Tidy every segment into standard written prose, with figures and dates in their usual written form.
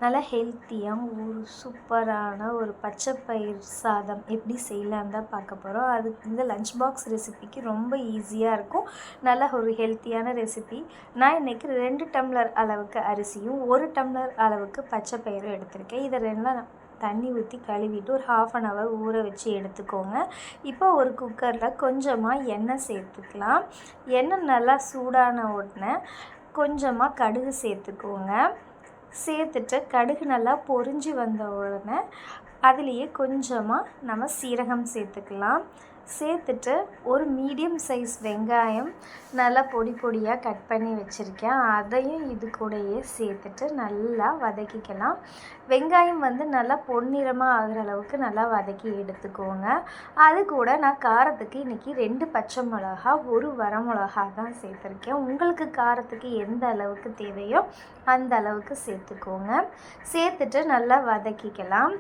நல்லா ஹெல்த்தியாக ஒரு சூப்பரான ஒரு பச்சை பயிர் சாதம் எப்படி செய்யலான்னு தான் பார்க்க போகிறோம். அதுக்கு இந்த லஞ்ச் பாக்ஸ் ரெசிபிக்கு ரொம்ப ஈஸியாக இருக்கும். நல்ல ஒரு ஹெல்த்தியான ரெசிபி. நான் இன்றைக்கி 2 டம்ளர் அளவுக்கு அரிசியும் 1 டம்ளர் அளவுக்கு பச்சை பயிரும் எடுத்திருக்கேன். இதை ரெண்டும் தண்ணி ஊற்றி கழுவிட்டு ஒரு 1/2 hour ஊற வச்சு எடுத்துக்கோங்க. இப்போ ஒரு குக்கரில் கொஞ்சமாக எண்ணெய் சேர்த்துக்கலாம். எண்ணெய் நல்லா சூடான உடனே கொஞ்சமாக கடுகு சேர்த்துக்கோங்க. சேர்த்துட்டு கடுகு நல்லா பொரிஞ்சு வந்த உடனே அதுலேயே கொஞ்சமாக நம்ம சீரகம் சேர்த்துக்கலாம். சேர்த்துட்டு ஒரு மீடியம் சைஸ் வெங்காயம் நல்லா பொடி பொடியாக கட் பண்ணி வச்சுருக்கேன். அதையும் இது கூடயே சேர்த்துட்டு நல்லா வதக்கிக்கலாம். வெங்காயம் நல்லா பொன்னிறமாக ஆகிற அளவுக்கு நல்லா வதக்கி எடுத்துக்கோங்க. அது கூட நான் காரத்துக்கு இன்றைக்கி 2 பச்சை மிளகா 1 வரமிளகா தான் சேர்த்துருக்கேன். உங்களுக்கு காரத்துக்கு எந்த அளவுக்கு தேவையோ அந்த அளவுக்கு சேர்த்துக்கோங்க. சேர்த்துட்டு நல்லா வதக்கிக்கலாம்.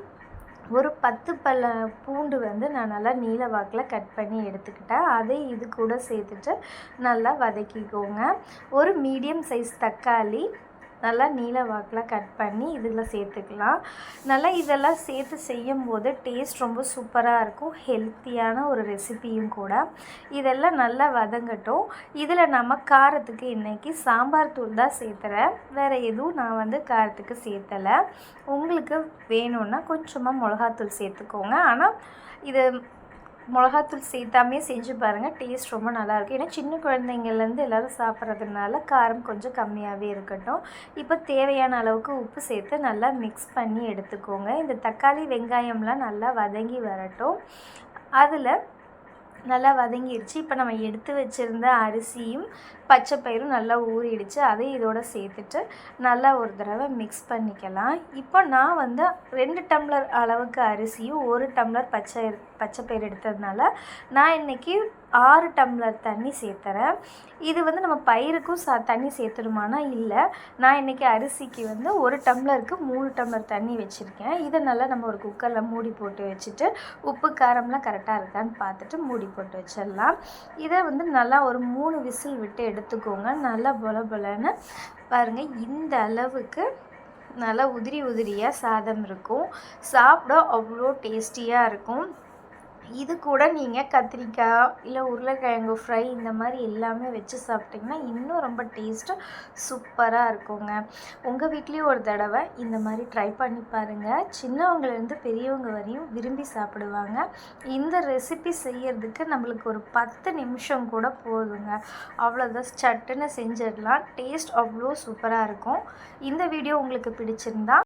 ஒரு 10 பல் பூண்டு நான் நல்லா நீல வாக்கில் கட் பண்ணி எடுத்துக்கிட்டேன். அதை இது கூட சேர்த்துட்டு நல்லா வதக்கிக்கோங்க. ஒரு மீடியம் சைஸ் தக்காளி நல்லா நீல வாக்கில் கட் பண்ணி இதில் சேர்த்துக்கலாம். நல்லா இதெல்லாம் சேர்த்து செய்யும் போது டேஸ்ட் ரொம்ப சூப்பராக இருக்கும். ஹெல்த்தியான ஒரு ரெசிபியும் கூட. இதெல்லாம் நல்லா வதங்கட்டும். இதில் நம்ம காரத்துக்கு இன்றைக்கி சாம்பார் தூள் தான் சேர்த்துறேன். வேறு எதுவும் நான் காரத்துக்கு சேர்த்தலை. உங்களுக்கு வேணும்னா கொஞ்சமாக மிளகாத்தூள் சேர்த்துக்கோங்க. ஆனால் இது மிளகாத்தூள் சேர்த்தாமே செஞ்சு பாருங்கள், டேஸ்ட் ரொம்ப நல்லாயிருக்கும். ஏன்னா சின்ன குழந்தைங்கள்லேருந்து எல்லோரும் சாப்பிட்றதுனால காரம் கொஞ்சம் கம்மியாகவே இருக்கட்டும். இப்போ தேவையான அளவுக்கு உப்பு சேர்த்து நல்லா மிக்ஸ் பண்ணி எடுத்துக்கோங்க. இந்த தக்காளி வெங்காயம்லாம் நல்லா வதங்கி வரட்டும். அதில் நல்லா வதங்கிடுச்சு. இப்போ நம்ம எடுத்து வச்சுருந்த அரிசியும் பச்சை பயிரும் நல்லா ஊறிடுச்சு. அதையும் இதோட சேர்த்துட்டு நல்லா ஒரு தடவை மிக்ஸ் பண்ணிக்கலாம். இப்போ நான் 2 டம்ளர் அளவுக்கு அரிசியும் 1 டம்ளர் பச்சை பயிர் எடுத்ததுனால நான் இன்றைக்கி 6 டம்ளர் தண்ணி சேர்த்துறேன். இது நம்ம பயிருக்கும் தண்ணி சேர்த்துடுமானா இல்லை. நான் இன்றைக்கி அரிசிக்கு 1 டம்ளருக்கு 3 டம்ளர் தண்ணி வச்சுருக்கேன். இதை நல்லா நம்ம ஒரு குக்கரில் மூடி போட்டு வச்சுட்டு உப்பு காரம்லாம் கரெக்டாக இருக்கான்னு பார்த்துட்டு மூடி போட்டு வச்சிடலாம். இதை நல்லா ஒரு 3 விசில் விட்டு எடுத்துக்கோங்க. நல்லா பொலன்னு பாருங்கள், இந்த அளவுக்கு நல்லா உதிரி உதிரியாக சாதம் இருக்கும். சாப்பிட அவ்வளோ டேஸ்டியாக இருக்கும். இது கூட நீங்கள் கத்திரிக்காய் இல்லை உருளைக்கிழங்கு ஃப்ரை இந்த மாதிரி எல்லாமே வச்சு சாப்பிட்டிங்கன்னா இன்னும் ரொம்ப டேஸ்ட்டு சூப்பராக இருக்குங்க. உங்கள் வீட்லேயும் ஒரு தடவை இந்த மாதிரி ட்ரை பண்ணி பாருங்கள். சின்னவங்கலேருந்து பெரியவங்க வரையும் விரும்பி சாப்பிடுவாங்க. இந்த ரெசிபி செய்யறதுக்கு நம்மளுக்கு ஒரு 10 நிமிஷம் கூட போதுங்க. அவ்வளோதான், சட்டுன்னு செஞ்சிடலாம். டேஸ்ட் அவ்வளோ சூப்பராக இருக்கும். இந்த வீடியோ உங்களுக்கு பிடிச்சிருந்தா